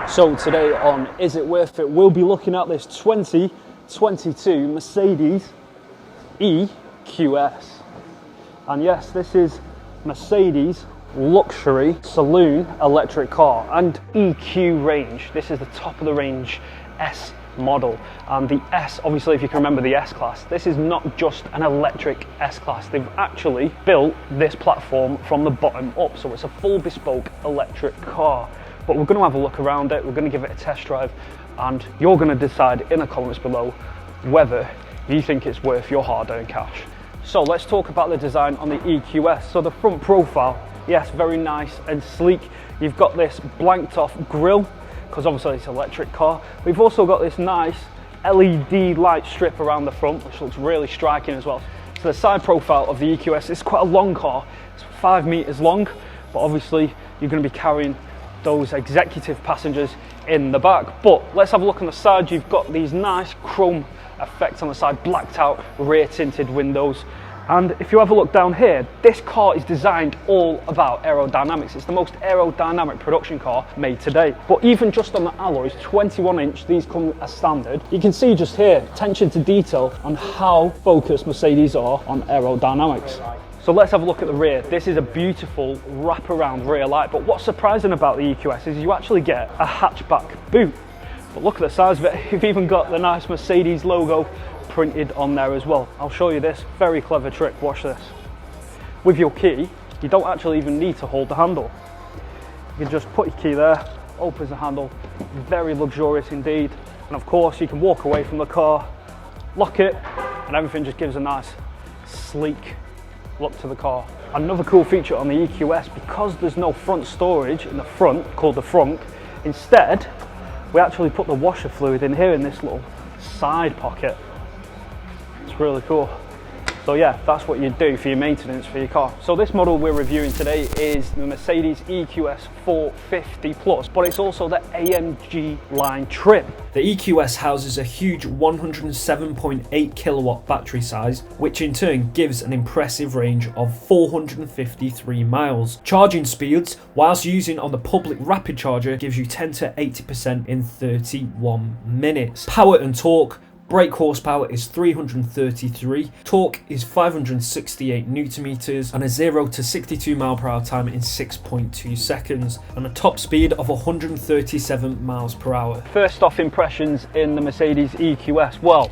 So today on Is It Worth It, we'll be looking at this 2022 Mercedes EQS. And yes, this is Mercedes luxury saloon electric car and EQ range. This is the top of the range S model, and the S, obviously if you can remember the S class, this is not just an electric S class. They've actually built this platform from the bottom up, so it's a full bespoke electric car. But we're going to have a look around it, we're going to give it a test drive, and you're going to decide in the comments below whether you think it's worth your hard-earned cash. So let's talk about the design on the EQS. So the front profile, yes, very nice and sleek. You've got this blanked off grille, because obviously it's an electric car. We've also got this nice LED light strip around the front, which looks really striking as well. So the side profile of the EQS is quite a long car. It's 5 meters long, but obviously you're going to be carrying those executive passengers in the back. But let's have a look on the side. You've got these nice chrome effects on the side, blacked out rear tinted windows. And if you have a look down here, this car is designed all about aerodynamics. It's the most aerodynamic production car made today. But even just on the alloys, 21 inch, these come as standard. You can see just here, attention to detail on how focused Mercedes are on aerodynamics. So let's have a look at the rear. This is a beautiful wraparound rear light, but what's surprising about the EQS is you actually get a hatchback boot. But look at the size of it. You've even got the nice Mercedes logo printed on there as well. I'll show you this very clever trick. Watch this. With your key, you don't actually even need to hold the handle. You can just put your key there, opens the handle. Very luxurious indeed. And of course, you can walk away from the car, lock it, and everything just gives a nice, sleek look to the car. Another cool feature on the EQS, because there's no front storage in the front called the frunk, instead we actually put the washer fluid in here in this little side pocket. It's really cool. So yeah, that's what you do for your maintenance for your car. So this model we're reviewing today is the Mercedes EQS 450 Plus, but it's also the AMG line trim. The EQS houses a huge 107.8 kilowatt battery size, which in turn gives an impressive range of 453 miles. Charging speeds, whilst using on the public rapid charger, gives you 10 to 80% in 31 minutes. Power and torque. Brake horsepower is 333, torque is 568 newton meters, and a 0 to 62 mile per hour time in 6.2 seconds, and a top speed of 137 miles per hour. First off, impressions in the Mercedes EQS. Well,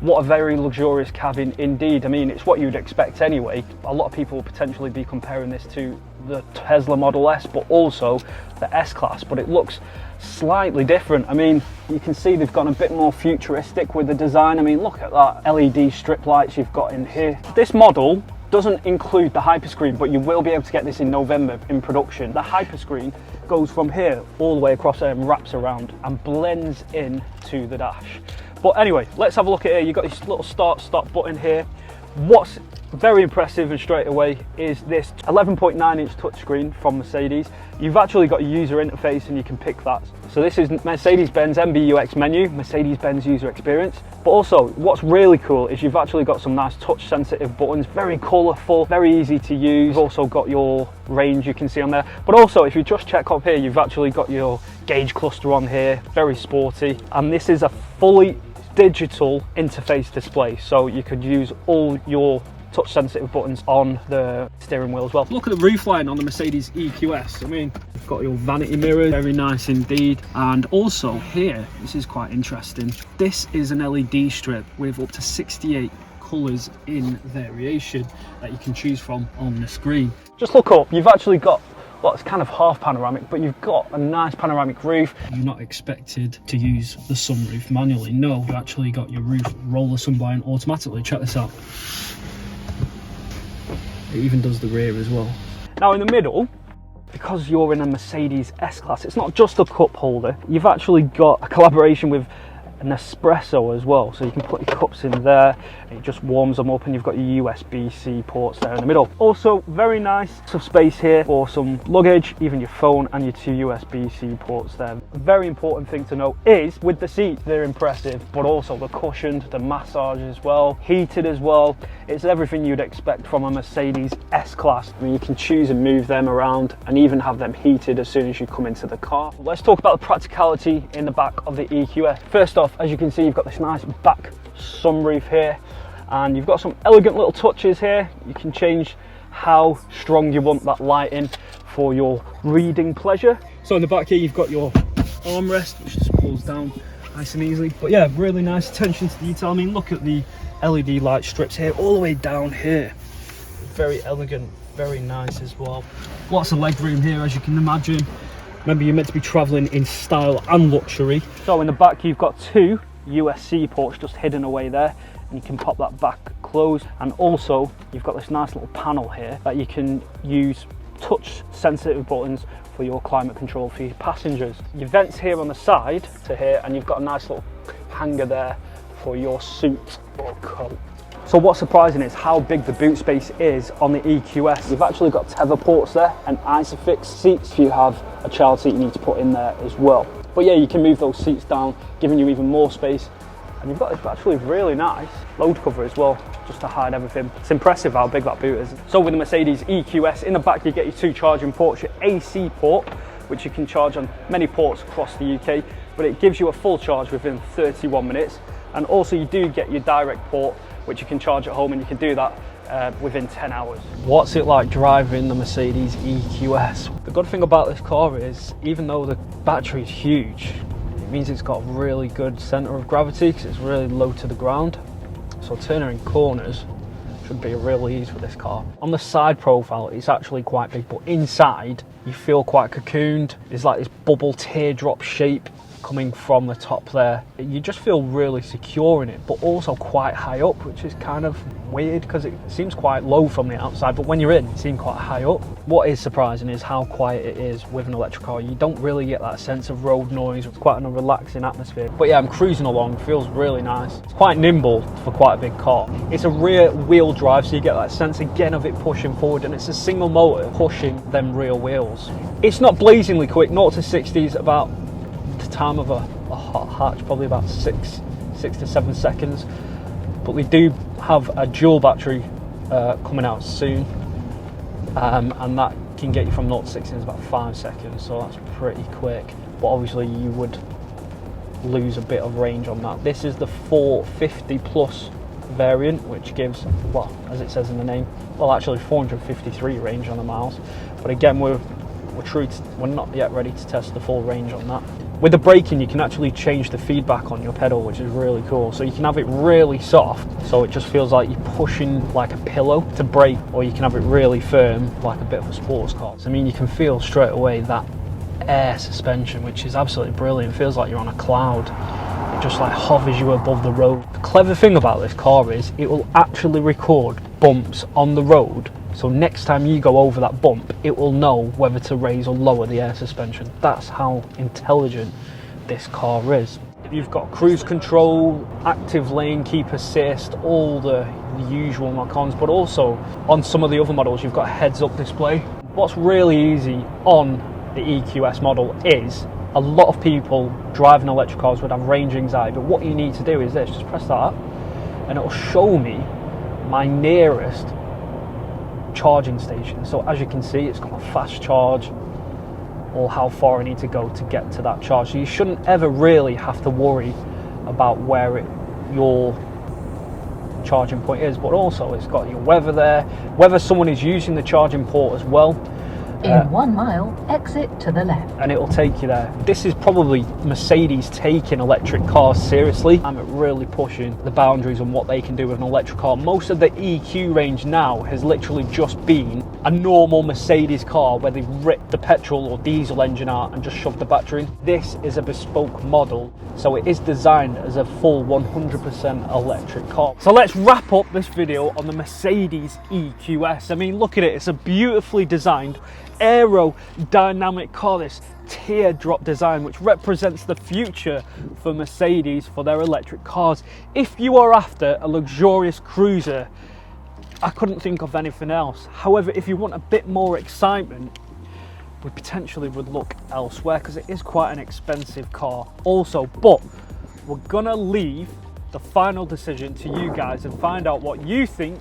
what a very luxurious cabin indeed. I mean, it's what you'd expect anyway. A lot of people will potentially be comparing this to the Tesla Model S, but also the S-Class, but it looks slightly different. I mean, you can see they've gone a bit more futuristic with the design. I mean, look at that LED strip lights you've got in here. This model doesn't include the hyperscreen, but you will be able to get this in November in production. The hyperscreen goes from here all the way across there and wraps around and blends in to the dash. But anyway, let's have a look at here. You've got this little start-stop button here. What's very impressive and straight away is this 11.9 inch touchscreen from Mercedes. You've actually got a user interface and you can pick that. So this is Mercedes-Benz MBUX menu, Mercedes-Benz user experience. But also what's really cool is you've actually got some nice touch sensitive buttons, very colourful, very easy to use. You've also got your range you can see on there. But also if you just check up here, you've actually got your gauge cluster on here, very sporty. And this is a fully digital interface display, so you could use all your touch sensitive buttons on the steering wheel as well. Look at the roofline on the Mercedes EQS. I mean, you've got your vanity mirrors, very nice indeed. And also here, this is quite interesting, this is an LED strip with up to 68 colours in variation that you can choose from on the screen. Just look up, you've actually got, well, it's kind of half panoramic, but you've got a nice panoramic roof. You're not expected to use the sunroof manually. No, you actually got your roof roller sunblind automatically. Check this out. It even does the rear as well. Now in the middle, because you're in a Mercedes S-Class, it's not just a cup holder. You've actually got a collaboration with an espresso as well, so you can put your cups in there and it just warms them up, and you've got your USB-C ports there in the middle. Also very nice, some space here for some luggage, even your phone, and your 2 USB-C ports there. A very important thing to note is with the seats, they're impressive, but also the cushioned, the massage as well, heated as well. It's everything you'd expect from a Mercedes S-Class. I mean, you can choose and move them around and even have them heated as soon as you come into the car. Let's talk about the practicality in the back of the EQS. First off, as you can see, you've got this nice back sunroof here, and you've got some elegant little touches here. You can change how strong you want that lighting for your reading pleasure. So in the back here, you've got your armrest, which just pulls down nice and easily. But yeah, really nice attention to detail. I mean, look at the LED light strips here all the way down here. Very elegant, very nice as well. Lots of leg room here, as you can imagine. Remember, you're meant to be traveling in style and luxury. So in the back, you've got two USB ports just hidden away there, and you can pop that back closed. And also you've got this nice little panel here that you can use touch sensitive buttons for your climate control for your passengers. Your vents here on the side to here, and you've got a nice little hanger there for your suit or coat. So what's surprising is how big the boot space is on the EQS. You've actually got tether ports there and ISOFIX seats if you have a child seat you need to put in there as well. But yeah, you can move those seats down, giving you even more space. And you've got this actually really nice load cover as well, just to hide everything. It's impressive how big that boot is. So with the Mercedes EQS, in the back you get your two charging ports, your AC port, which you can charge on many ports across the UK, but it gives you a full charge within 31 minutes. And also you do get your direct port, which you can charge at home, and you can do that within 10 hours. What's it like driving the Mercedes EQS? The good thing about this car is, even though the battery is huge, means it's got a really good center of gravity because it's really low to the ground, so turning in corners should be a real ease for this car. On the side profile it's actually quite big, but inside you feel quite cocooned. There's like this bubble teardrop shape coming from the top there. You just feel really secure in it, but also quite high up, which is kind of weird because it seems quite low from the outside, but when you're in, it seems quite high up. What is surprising is how quiet it is with an electric car. You don't really get that sense of road noise. It's quite a relaxing atmosphere. But yeah, I'm cruising along, feels really nice. It's quite nimble for quite a big car. It's a rear wheel drive, so you get that sense again of it pushing forward, and it's a single motor pushing them rear wheels. It's not blazingly quick. 0 to 60 is about the time of a hot hatch, probably about 6 to 7 seconds. But we do have a dual battery coming out soon, and that can get you from 0 to 60 in about 5 seconds, so that's pretty quick. But obviously you would lose a bit of range on that. This is the 450 plus variant, which gives, well, as it says in the name, well, actually 453 range on the miles. But again, we're not yet ready to test the full range on that. With the braking, you can actually change the feedback on your pedal, which is really cool. So you can have it really soft, so it just feels like you're pushing like a pillow to brake, or you can have it really firm, like a bit of a sports car. So, I mean, you can feel straight away that air suspension, which is absolutely brilliant. It feels like you're on a cloud. It just like hovers you above the road. The clever thing about this car is it will actually record bumps on the road. So next time you go over that bump, it will know whether to raise or lower the air suspension. That's how intelligent this car is. You've got cruise control, active lane keep assist, all the usual knock-ons, but also on some of the other models you've got a heads-up display. What's really easy on the EQS model is, a lot of people driving electric cars would have range anxiety, but what you need to do is this, just press that and it'll show me my nearest charging station. So as you can see, it's got a fast charge, or how far I need to go to get to that charge. So you shouldn't ever really have to worry about where your charging point is, but also it's got your weather there, whether someone is using the charging port as well. In 1 mile, exit to the left. And it will take you there. This is probably Mercedes taking electric cars seriously and really pushing the boundaries on what they can do with an electric car. Most of the EQ range now has literally just been a normal Mercedes car where they've ripped the petrol or diesel engine out and just shoved the battery in. This is a bespoke model, so it is designed as a full 100% electric car. So let's wrap up this video on the Mercedes EQS. I mean, look at it, it's a beautifully designed aerodynamic car, this teardrop design, which represents the future for Mercedes for their electric cars. If you are after a luxurious cruiser, I couldn't think of anything else. However, if you want a bit more excitement, we potentially would look elsewhere, because it is quite an expensive car also. But we're gonna leave the final decision to you guys and find out what you think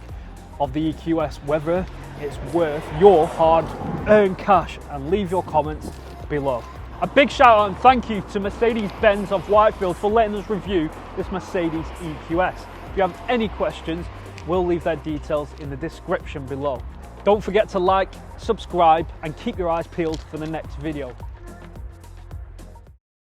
of the EQS, whether it's worth your hard-earned cash, and leave your comments below. A big shout out and thank you to Mercedes-Benz of Whitefield for letting us review this Mercedes EQS. If you have any questions, we'll leave their details in the description below. Don't forget to like, subscribe, and keep your eyes peeled for the next video.